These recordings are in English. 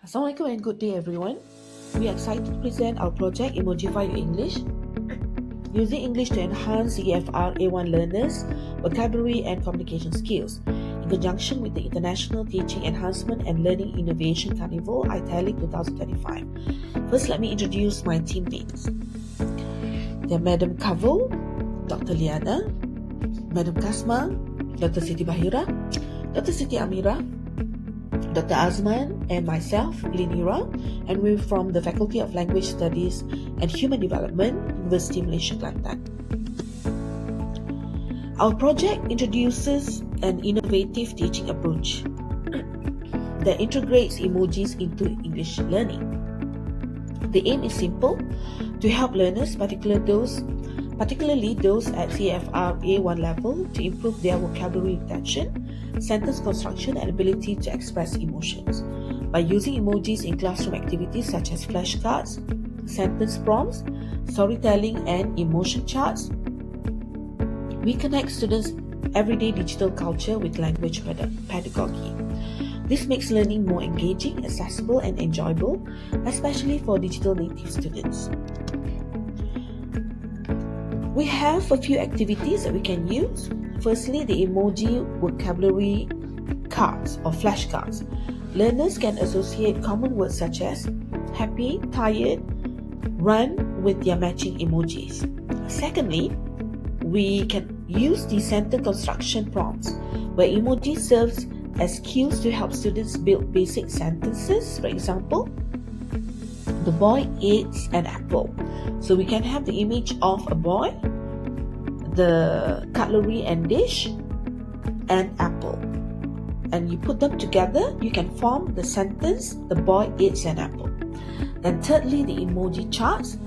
Assalamualaikum and good day everyone. We are excited to present our project Emojify Your English, using English to enhance CFR A1 learners' vocabulary and communication skills in conjunction with the International Teaching Enhancement and Learning Innovation Carnival ITELIC 2025. First, let me introduce my teammates. They're Madam Kavul, Dr. Liana, Madam Kasma, Dr. Siti Bahira, Dr. Siti Amira, Dr. Azman, and myself, Linira, and we're from the Faculty of Language Studies and Human Development, University Malaysia Kelantan. Our project introduces an innovative teaching approach that integrates emojis into English learning. The aim is simple: to help learners, particularly those at CFR A1 level, to improve their vocabulary retention, sentence construction, and ability to express emotions. By using emojis in classroom activities such as flashcards, sentence prompts, storytelling, and emotion charts, we connect students' everyday digital culture with language pedagogy. This makes learning more engaging, accessible, and enjoyable, especially for digital native students. We have a few activities that we can use. Firstly, the emoji vocabulary cards or flashcards. Learners can associate common words such as happy, tired, run with their matching emojis. Secondly, we can use the sentence construction prompts, where emoji serves as cues to help students build basic sentences. For example, the boy eats an apple. So we can have the image of a boy, the cutlery and dish, and apple. And you put them together, you can form the sentence, the boy eats an apple. Then thirdly, the emoji charts.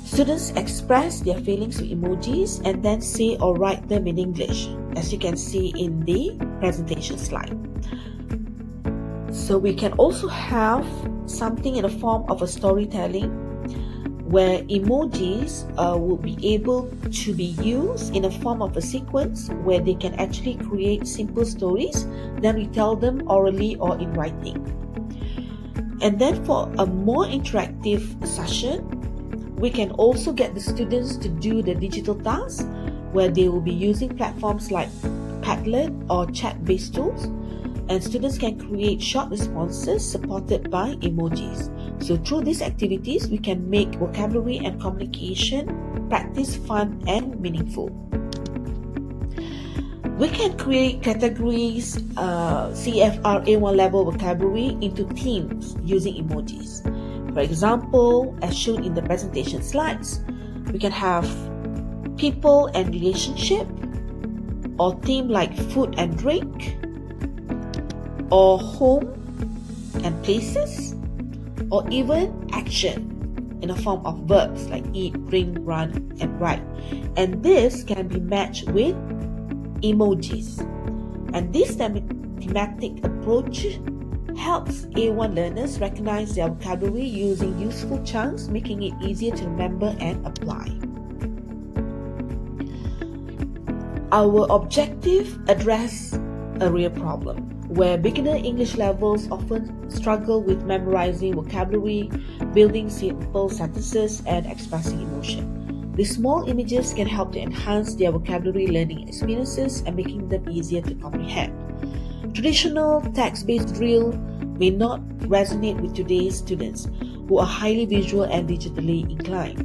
Students express their feelings with emojis and then say or write them in English, as you can see in the presentation slide. So we can also have something in the form of a storytelling, where emojis will be able to be used in a form of a sequence where they can actually create simple stories, then we tell them orally or in writing. And then for a more interactive session, we can also get the students to do the digital tasks, where they will be using platforms like Padlet or chat-based tools, and students can create short responses supported by emojis. So through these activities, we can make vocabulary and communication practice fun and meaningful. We can create categories, CFR A1 level vocabulary, into themes using emojis. For example, as shown in the presentation slides, we can have people and relationship, or theme like food and drink, or home and places, or even action in the form of verbs like eat, drink, run, and write. And this can be matched with emojis. And this thematic approach helps A1 learners recognize their vocabulary using useful chunks, making it easier to remember and apply. Our objective addresses a real problem, where beginner English levels often struggle with memorizing vocabulary, building simple sentences, and expressing emotion. These small images can help to enhance their vocabulary learning experiences and making them easier to comprehend. Traditional text-based drill may not resonate with today's students, who are highly visual and digitally inclined.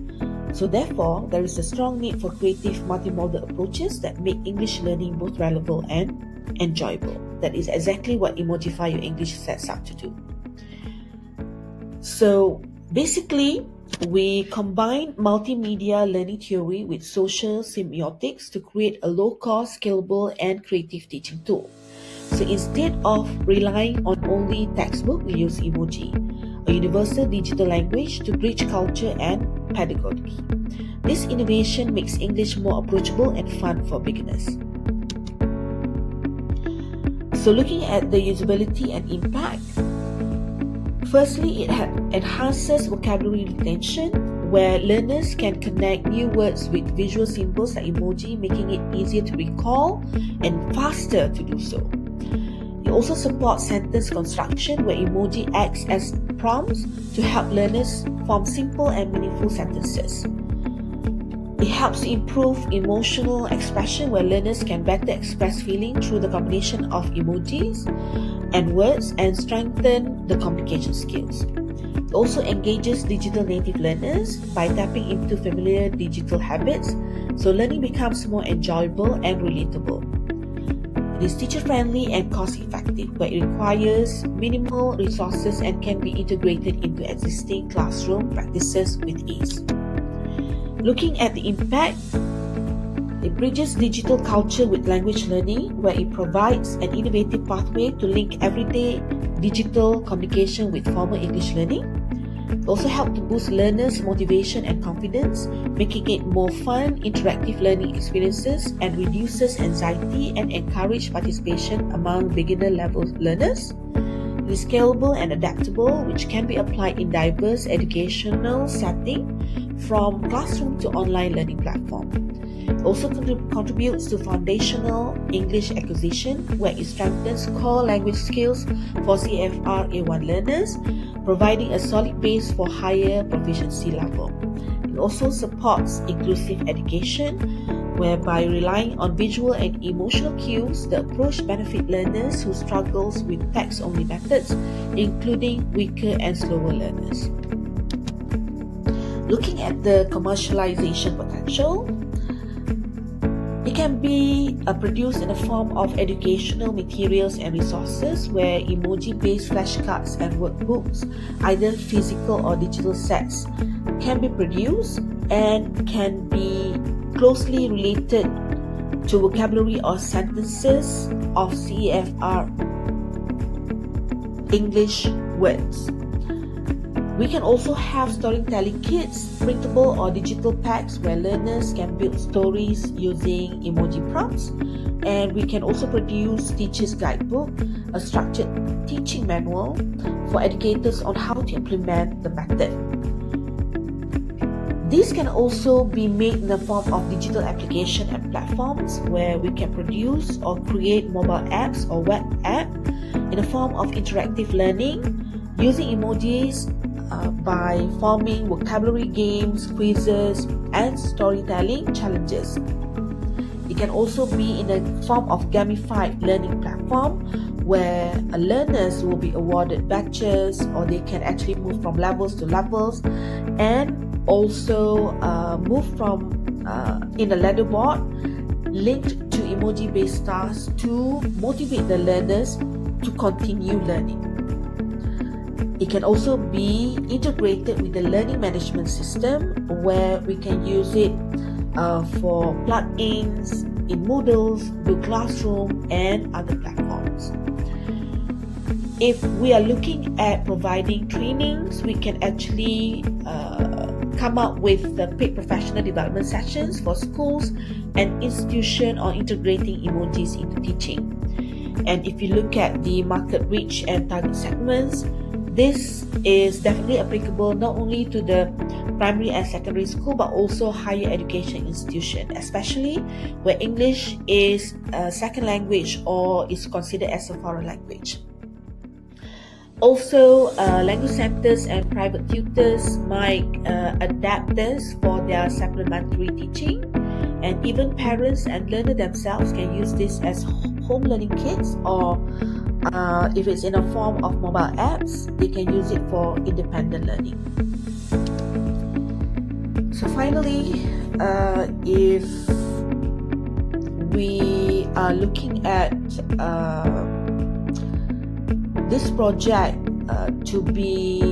So therefore, there is a strong need for creative multimodal approaches that make English learning both relevant and enjoyable. That is exactly what Emojify Your English sets out to do. So basically, we combine multimedia learning theory with social semiotics to create a low-cost, scalable, and creative teaching tool. So instead of relying on only textbook, we use emoji, a universal digital language, to bridge culture and pedagogy. This innovation makes English more approachable and fun for beginners. So looking at the usability and impact, firstly, it enhances vocabulary retention, where learners can connect new words with visual symbols like emoji, making it easier to recall and faster to do so. It also supports sentence construction where emoji acts as prompts to help learners form simple and meaningful sentences. It helps to improve emotional expression where learners can better express feeling through the combination of emojis and words and strengthen the communication skills. It also engages digital native learners by tapping into familiar digital habits, so learning becomes more enjoyable and relatable. It is teacher-friendly and cost-effective, where it requires minimal resources and can be integrated into existing classroom practices with ease. Looking at the impact, it bridges digital culture with language learning, where it provides an innovative pathway to link everyday digital communication with formal English learning. It also helps to boost learners' motivation and confidence, making it more fun, interactive learning experiences, and reduces anxiety and encourage participation among beginner-level learners. It is scalable and adaptable, which can be applied in diverse educational settings, from classroom to online learning platform. It also contributes to foundational English acquisition, where it strengthens core language skills for CFR A1 learners, providing a solid base for higher proficiency level. It also supports inclusive education, whereby relying on visual and emotional cues, the approach benefits learners who struggle with text-only methods, including weaker and slower learners. Looking at the commercialization potential, it can be produced in the form of educational materials and resources, where emoji-based flashcards and workbooks, either physical or digital sets, can be produced and can be closely related to vocabulary or sentences of CEFR English words. We can also have storytelling kits, printable or digital packs where learners can build stories using emoji prompts, and we can also produce teacher's guidebook, a structured teaching manual for educators on how to implement the method. These can also be made in the form of digital application and platforms where we can produce or create mobile apps or web app in the form of interactive learning using emojis by forming vocabulary games, quizzes, and storytelling challenges. It can also be in the form of gamified learning platform where learners will be awarded badges, or they can actually move from levels to levels, and also move from in a leaderboard linked to emoji-based stars to motivate the learners to continue learning. It can also be integrated with the learning management system where we can use it for plugins in Moodles, Google Classroom, and other platforms. If we are looking at providing trainings, we can actually come up with the paid professional development sessions for schools and institutions on integrating emojis into teaching. And if you look at the market reach and target segments, this is definitely applicable not only to the primary and secondary school but also higher education institution, especially where English is a second language or is considered as a foreign language. Also, language centers and private tutors might adapt this for their supplementary teaching, and even parents and learners themselves can use this as home learning kits, or if it's in a form of mobile apps, they can use it for independent learning. So finally, if we are looking at this project to be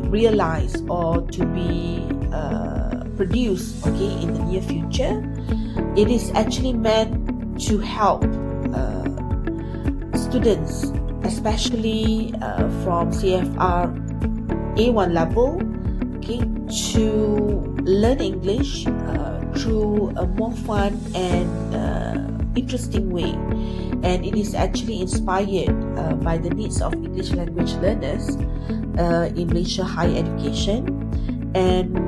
realized or to be produced in the near future, it is actually meant to help students, especially from CFR A1 level, to learn English through a more fun and interesting way. And it is actually inspired by the needs of English language learners in Malaysia higher education, and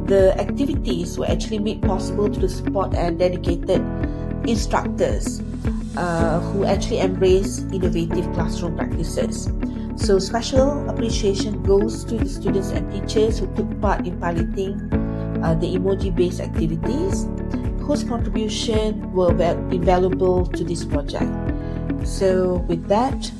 the activities were actually made possible to the support and dedicated instructors who actually embrace innovative classroom practices. So special appreciation goes to the students and teachers who took part in piloting the emoji-based activities, whose contribution were invaluable to this project. So with that,